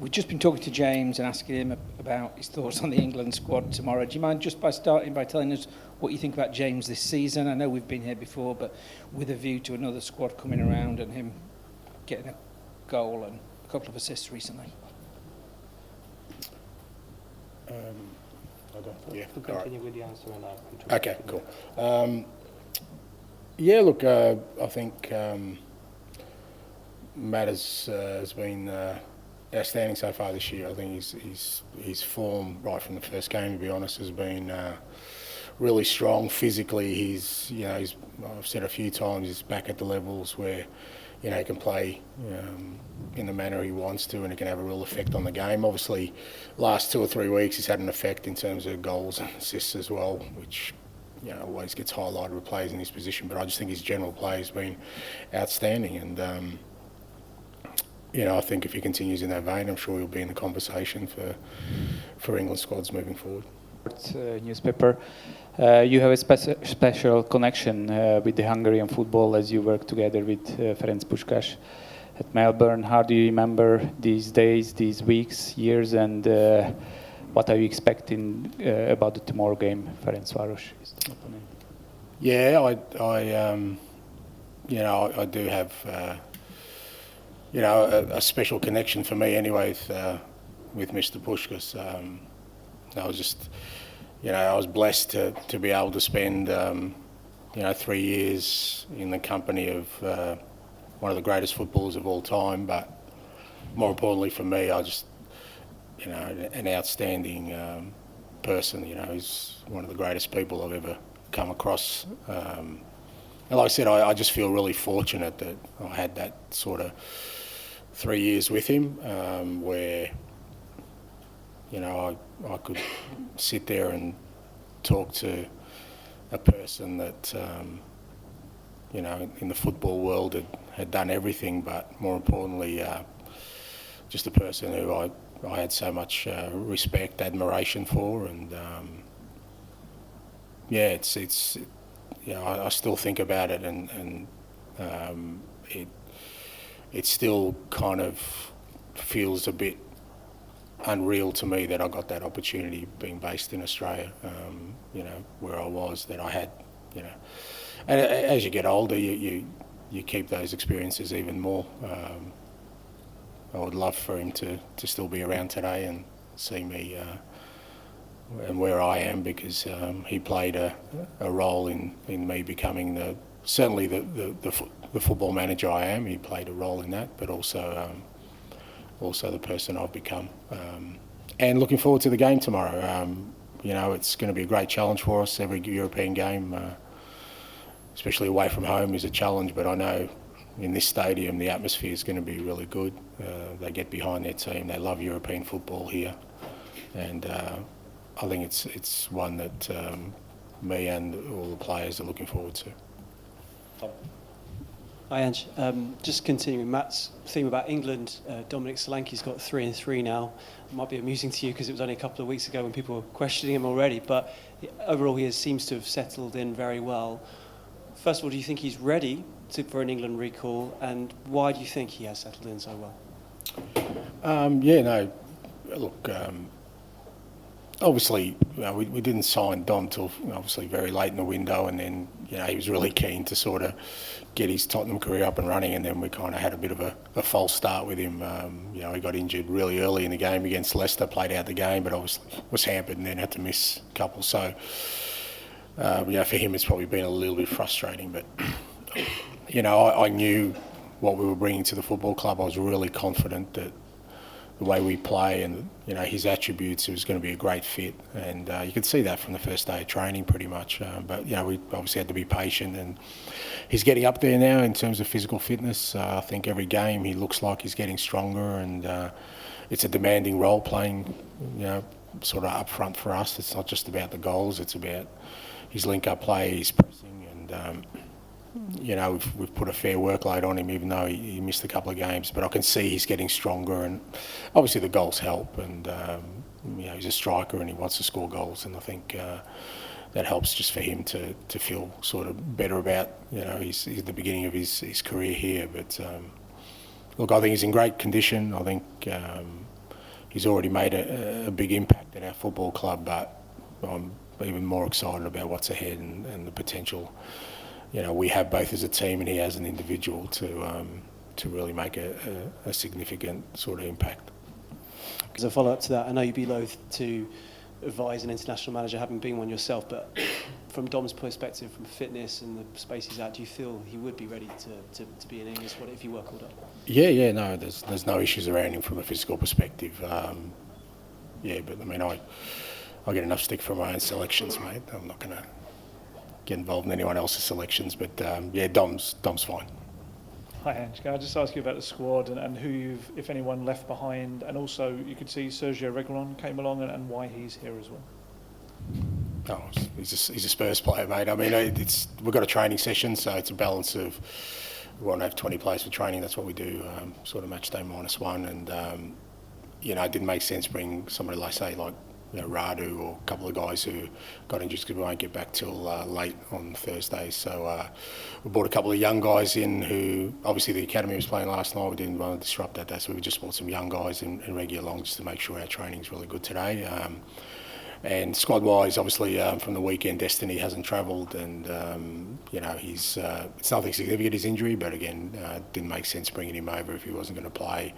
we've just been talking to James and asking him about his thoughts on the England squad tomorrow. Do you mind just by starting by telling us what you think about James this season? I know we've been here before, but with a view to another squad coming around and him getting a goal and a couple of assists recently. Yeah, to continue with the answer and okay, cool. Yeah, look, I think Matt has been outstanding so far this year. I think his form right from the first game, to be honest, has been really strong. Physically, I've said a few times, he's back at the levels where he can play in the manner he wants to, and it can have a real effect on the game. Obviously, last 2 or 3 weeks he's had an effect in terms of goals and assists as well, which always gets highlighted with players in his position. But I just think his general play has been outstanding, and I think if he continues in that vein, I'm sure he'll be in the conversation for England squads moving forward. Newspaper. You have a special connection with the Hungarian football as you work together with Ferenc Puskás at Melbourne. How do you remember these days, these weeks, years, and what are you expecting about the tomorrow game? Ferencváros is the opponent. Yeah, I do have a special connection for me anyway with Mr. Puskás. I was blessed to be able to spend 3 years in the company of one of the greatest footballers of all time, but more importantly for me, an outstanding person. He's one of the greatest people I've ever come across. And like I said, I just feel really fortunate that I had that sort of 3 years with him, where I could sit there and talk to a person that, in the football world had done everything, but more importantly, just a person who I had so much respect, admiration for, and I still think about it, and it still kind of feels a bit unreal to me that I got that opportunity being based in Australia, where I was, that I had, and as you get older, you keep those experiences even more. I would love for him to still be around today and see me and where I am, because he played a role in me becoming certainly the football manager I am. He played a role in that, but also the person I've become. And looking forward to the game tomorrow. It's going to be a great challenge for us. Every European game, especially away from home, is a challenge, but I know in this stadium the atmosphere is going to be really good. They get behind their team. They love European football here, and I think it's one that me and all the players are looking forward to. Hi Ange, just continuing Matt's theme about England, Dominic Solanke's got 3 and 3 now. It might be amusing to you because it was only a couple of weeks ago when people were questioning him already, but overall he seems to have settled in very well. First of all, do you think he's ready for an England recall, and why do you think he has settled in so well? Look, obviously we didn't sign Dom till obviously very late in the window, and then he was really keen to sort of get his Tottenham career up and running, and then we kind of had a bit of a false start with him. He got injured really early in the game against Leicester, played out the game, but obviously was hampered and then had to miss a couple. So for him it's probably been a little bit frustrating, but I knew what we were bringing to the football club. I was really confident that the way we play and his attributes, it was going to be a great fit, and you could see that from the first day of training pretty much. But we obviously had to be patient, and he's getting up there now in terms of physical fitness. I think every game he looks like he's getting stronger, and it's a demanding role playing, sort of up front for us. It's not just about the goals; it's about his link-up play, his pressing, and we've put a fair workload on him, even though he missed a couple of games. But I can see he's getting stronger, and obviously the goals help. And he's a striker, and he wants to score goals. And I think that helps just for him to feel sort of better about he's at the beginning of his career here. But look, I think he's in great condition. I think he's already made a big impact at our football club, but I'm even more excited about what's ahead and the potential, we have both as a team and he as an individual to really make a significant sort of impact. As a follow-up to that, I know you'd be loath to advise an international manager, having been one yourself, but from Dom's perspective, from fitness and the space he's at, do you feel he would be ready to be in England squad if he were called up? Yeah, no, there's no issues around him from a physical perspective. But I mean, I get enough stick from my own selections, mate. I'm not going to get involved in anyone else's selections, but Dom's fine. Hi Ange, can I just ask you about the squad and who you've, if anyone, left behind, and also you could see Sergio Reguilon came along and why he's here as well? Oh, he's a Spurs player, mate. I mean, we've got a training session, so it's a balance of we want to have 20 players for training. That's what we do, sort of match day -1, and it didn't make sense bring somebody like Radu or a couple of guys who got injured because we won't get back till late on Thursday. So we brought a couple of young guys in who, obviously the academy was playing last night, we didn't want to disrupt that, so we just brought some young guys in Reguilon just to make sure our training's really good today. And squad-wise, obviously from the weekend, Destiny hasn't travelled, and he's it's nothing significant, his injury, but again, didn't make sense bringing him over if he wasn't going to play.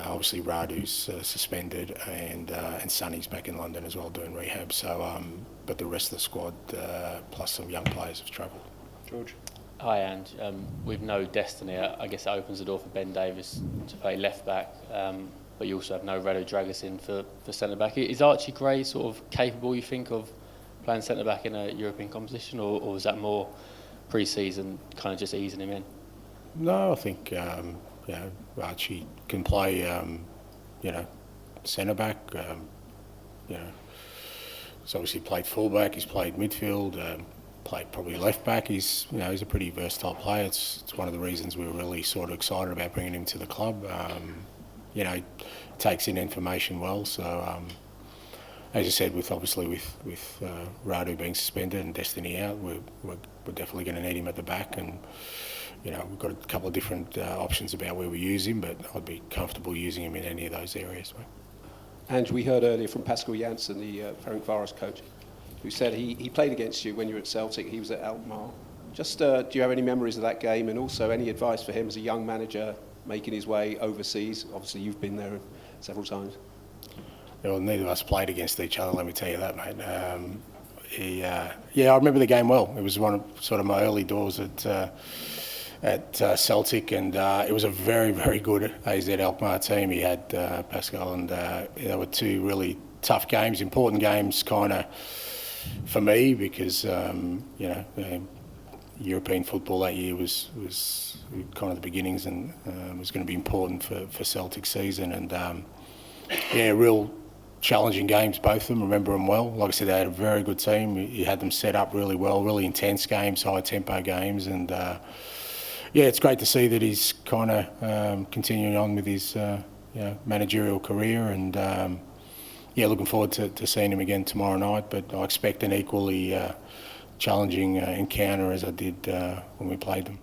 Obviously, Radu's suspended, and Sonny's back in London as well doing rehab. So, but the rest of the squad, plus some young players, have travelled. George. Hi, Ange. With no Destiny, I guess it opens the door for Ben Davies to play left back, but you also have no Radu Dragusin for centre back. Is Archie Gray sort of capable, you think, of playing centre back in a European competition, or is that more pre-season, kind of just easing him in? No, I think. Archie can play, centre back. He's obviously played fullback. He's played midfield. Played probably left back. He's a pretty versatile player. It's one of the reasons we were really sort of excited about bringing him to the club. He takes in information well. So, as you said, with Radu being suspended and Destiny out, we're definitely going to need him at the back. And we've got a couple of different options about where we use him, but I'd be comfortable using him in any of those areas. And we heard earlier from Pascal Janssen, the Ferencváros coach, who said he played against you when you were at Celtic. He was at Alkmaar. Just do you have any memories of that game, and also any advice for him as a young manager making his way overseas? Obviously, you've been there several times. Well, neither of us played against each other, let me tell you that, mate. I remember the game well. It was one of sort of my early doors at Celtic, and it was a very, very good AZ Alkmaar team. He had Pascal, and they were two really tough games, important games kind of for me, because European football that year was kind of the beginnings, and was going to be important for Celtic season, and real challenging games, both of them. Remember them well. Like I said, they had a very good team. He had them set up really well, really intense games, high tempo games, and it's great to see that he's kind of continuing on with his managerial career, and looking forward to seeing him again tomorrow night. But I expect an equally challenging encounter as I did when we played them.